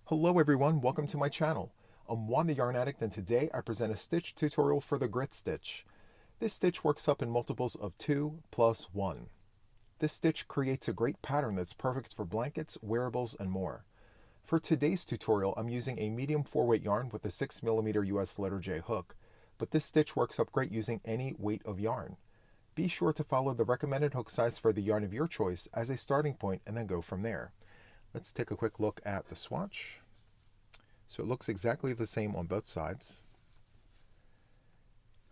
Hello everyone, welcome to my channel. I'm Juan the Yarn Addict, and today I present a stitch tutorial for the grit stitch. This stitch works up in multiples of 2 plus 1. This stitch creates a great pattern that's perfect for blankets, wearables, and more. For today's tutorial, I'm using a medium 4-weight yarn with a 6mm US letter J hook, but this stitch works up great using any weight of yarn. Be sure to follow the recommended hook size for the yarn of your choice as a starting point and then go from there. Let's take a quick look at the swatch. So it looks exactly the same on both sides.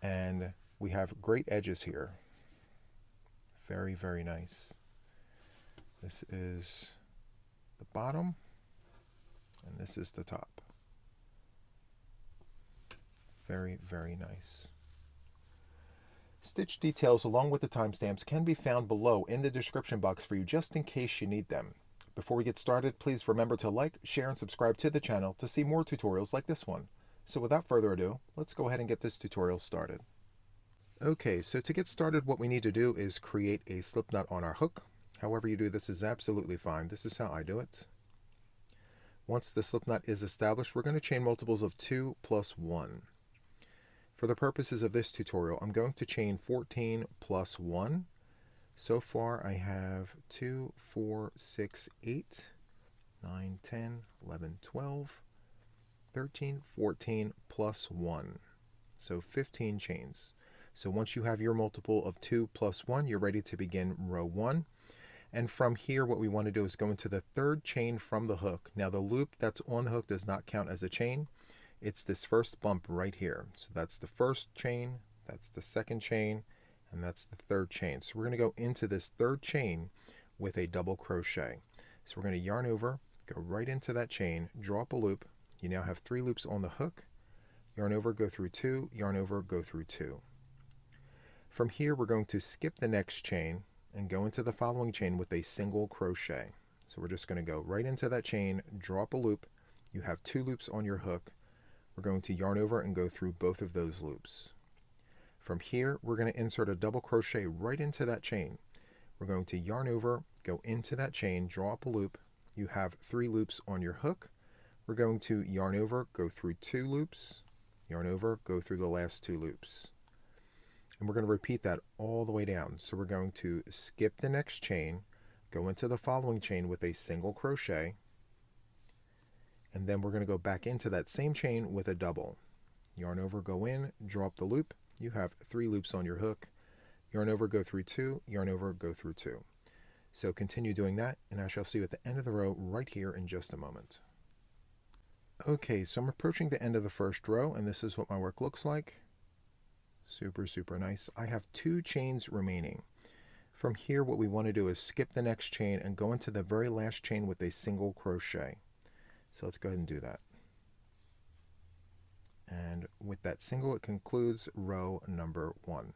And we have great edges here. Very, very nice. This is the bottom, and this is the top. Very, very nice. Stitch details along with the timestamps can be found below in the description box for you just in case you need them. Before we get started, please remember to like, share, and subscribe to the channel to see more tutorials like this one. So without further ado, let's go ahead and get this tutorial started. Okay, so to get started, what we need to do is create a slip knot on our hook. However you do this is absolutely fine. This is how I do it. Once the slip knot is established, we're going to chain multiples of 2 plus 1. For the purposes of this tutorial, I'm going to chain 14 plus 1. So far I have 2, 4, 6, 8, 9, 10, 11, 12, 13, 14 plus 1. So 15 chains. So once you have your multiple of 2 plus 1, you're ready to begin row 1. And from here what we want to do is go into the third chain from the hook. Now the loop that's on the hook does not count as a chain. It's this first bump right here. So that's the first chain, that's the second chain, and that's the third chain. So we're going to go into this third chain with a double crochet. So we're going to yarn over, go right into that chain, draw up a loop. You now have 3 loops on the hook. Yarn over, go through 2, yarn over, go through 2. From here we're going to skip the next chain and go into the following chain with a single crochet. So we're just going to go right into that chain, draw up a loop. You have 2 loops on your hook. We're going to yarn over and go through both of those loops. From here, we're going to insert a double crochet right into that chain. We're going to yarn over, go into that chain, draw up a loop. You have 3 loops on your hook. We're going to yarn over, go through 2 loops, yarn over, go through the last 2 loops. And we're going to repeat that all the way down. So we're going to skip the next chain, go into the following chain with a single crochet, and then we're going to go back into that same chain with a double. Yarn over, go in, draw up the loop. You have 3 loops on your hook. Yarn over, go through 2, yarn over, go through 2. So continue doing that, and I shall see you at the end of the row right here in just a moment. Okay, so I'm approaching the end of the first row, and this is what my work looks like. Super, super nice. I have 2 chains remaining. From here, what we want to do is skip the next chain and go into the very last chain with a single crochet. So let's go ahead and do that. And with that single, it concludes row number 1.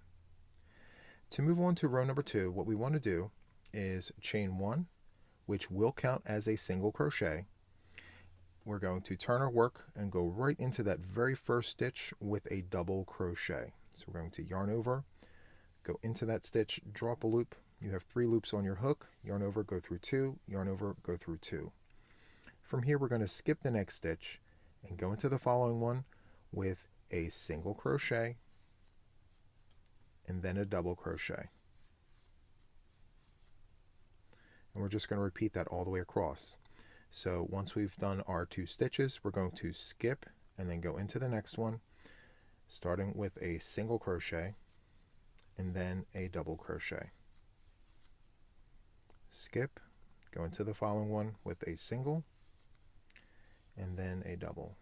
To move on to row number 2, what we want to do is chain 1, which will count as a single crochet. We're going to turn our work and go right into that very first stitch with a double crochet. So we're going to yarn over, go into that stitch, draw up a loop. You have 3 loops on your hook, yarn over, go through 2, yarn over, go through 2. From here, we're going to skip the next stitch and go into the following one with a single crochet and then a double crochet. And we're just going to repeat that all the way across. So once we've done our 2 stitches, we're going to skip and then go into the next one, starting with a single crochet and then a double crochet. Skip, go into the following one with a single and then a double.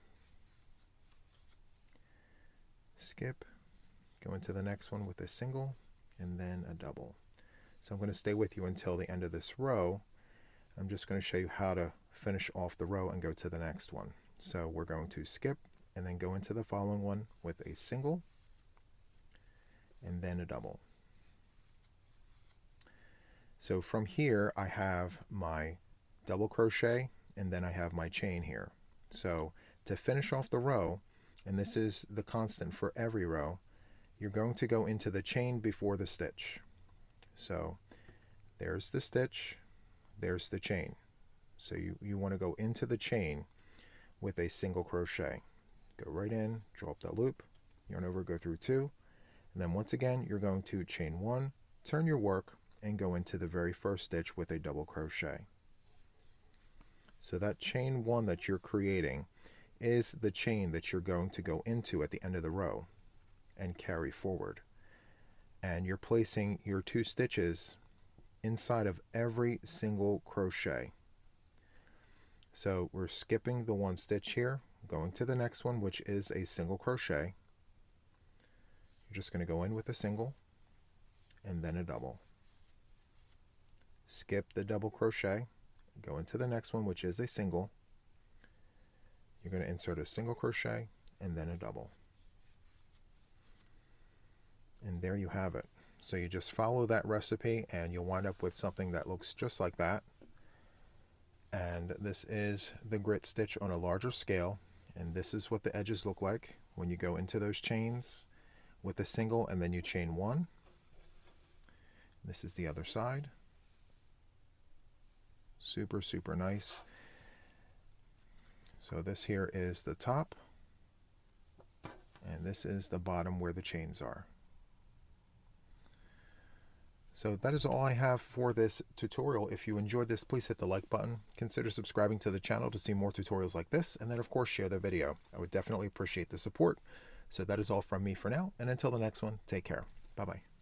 Skip, go into the next one with a single and then a double. So I'm going to stay with you until the end of this row. I'm just going to show you how to finish off the row and go to the next one. So we're going to skip and then go into the following one with a single and then a double. So from here I have my double crochet and then I have my chain here. So to finish off the row, and this is the constant for every row, you're going to go into the chain before the stitch. So there's the stitch, there's the chain. So you want to go into the chain with a single crochet. Go right in, draw up that loop, yarn over, go through 2, and then once again you're going to chain 1, turn your work, and go into the very first stitch with a double crochet. So that chain 1 that you're creating is the chain that you're going to go into at the end of the row and carry forward. And you're placing your 2 stitches inside of every single crochet. So we're skipping the 1 stitch here, going to the next one, which is a single crochet. You're just going to go in with a single and then a double. Skip the double crochet, go into the next one, which is a single. You're going to insert a single crochet and then a double. And there you have it. So you just follow that recipe and you'll wind up with something that looks just like that. And this is the grit stitch on a larger scale, and this is what the edges look like when you go into those chains with a single and then you chain 1. This is the other side. Super, super nice. So this here is the top, and this is the bottom where the chains are. So that is all I have for this tutorial. If you enjoyed this, please hit the like button. Consider subscribing to the channel to see more tutorials like this, and then of course share the video. I would definitely appreciate the support. So that is all from me for now, and until the next one, take care. Bye-bye.